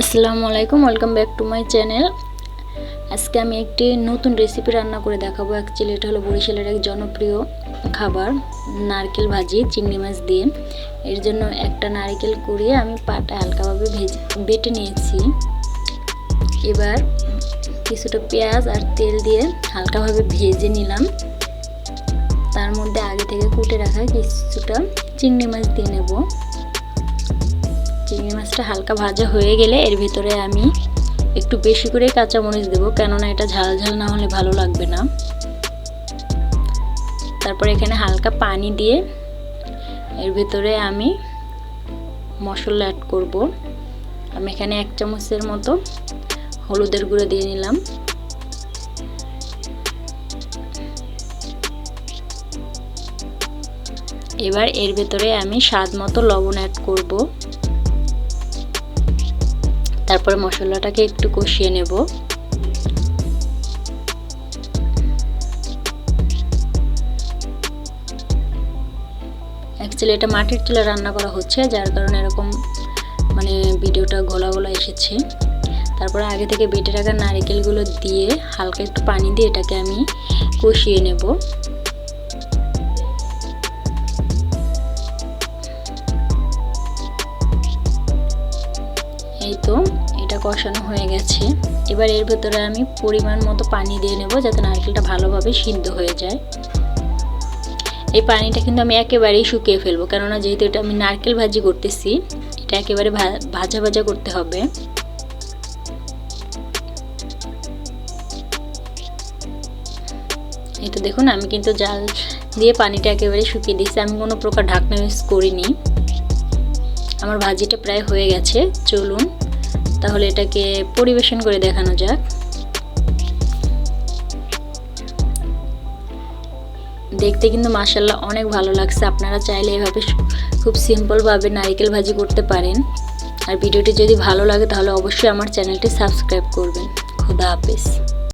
আসসালামু আলাইকুম, welcome back to my channel. আজকে আমি একটি নতুন রেসিপি রান্না করে দেখাবো। অ্যাকচুয়ালি এটা হলো বরিশালের এক জনপ্রিয় খাবার, নারকেল ভাজি চিংড়ি মাছ দিয়ে। এর জন্য একটা নারকেল কুড়িয়ে আমি পাটা হালকাভাবে বেটে নিয়েছি। এবার কিছুটা পেঁয়াজ আর তেল দিয়ে হালকাভাবে ভেজে নিলাম। তার মধ্যে আগে থেকে কুটে রাখা কিছুটা চিংড়ি মাছ দিয়ে নেব। চিংড়ি মাছটা হালকা ভাজা হয়ে গেলে এর ভিতরে আমি একটু বেশি করে কাঁচামরিচ দেবো, কেননা এটা ঝাল ঝাল না হলে ভালো লাগবে না। তারপর এখানে হালকা পানি দিয়ে এর ভিতরে আমি মশলা অ্যাড করব। আমি এখানে 1 চামচের মতো হলুদের গুঁড়ো দিয়ে নিলাম। এবার এর ভিতরে আমি স্বাদ মতো লবণ অ্যাড করব। তারপরে মশলাটাকে একটু কষিয়ে নেব। অ্যাকচুয়ালি এটা মাটির চুলায় রান্না করা হচ্ছে, যার কারণে এরকম ভিডিওটা ঘোলা ঘোলা এসেছে। তারপরে আগে থেকে বেটে রাখা নারকেলগুলো দিয়ে হালকা একটু পানি দিয়ে এটাকে আমি কষিয়ে নেব। এই তো এটা কষানো হয়ে গেছে। এবার এর ভেতরে আমি পরিমাণ মতো পানি দিয়ে নেব, যাতে নারকেলটা ভালোভাবে সিদ্ধ হয়ে যায়। এই পানিটা কিন্তু আমি একেবারেই শুকিয়ে ফেলবো, কেননা যেহেতু এটা আমি নারকেল ভাজি করতেছি, এটা একেবারে ভাজা ভাজা করতে হবে। এই তো দেখুন, আমি কিন্তু জাল দিয়ে পানিটা একেবারে শুকিয়ে দিয়েছি। আমি কোনো প্রকার ঢাকনা ইউজ করিনি। আমার ভাজিটা প্রায় হয়ে গেছে। চলুন তাহলে এটাকে পরিবেশন করে দেখানো যাক। দেখতে কিন্তু মাশাআল্লাহ অনেক ভালো লাগছে। আপনারা চাইলে এভাবে খুব সিম্পলভাবে নারকেল ভাজি করতে পারেন। আর ভিডিওটি যদি ভালো লাগে তাহলে অবশ্যই আমার চ্যানেলটি সাবস্ক্রাইব করবেন। খোদা হাফেজ।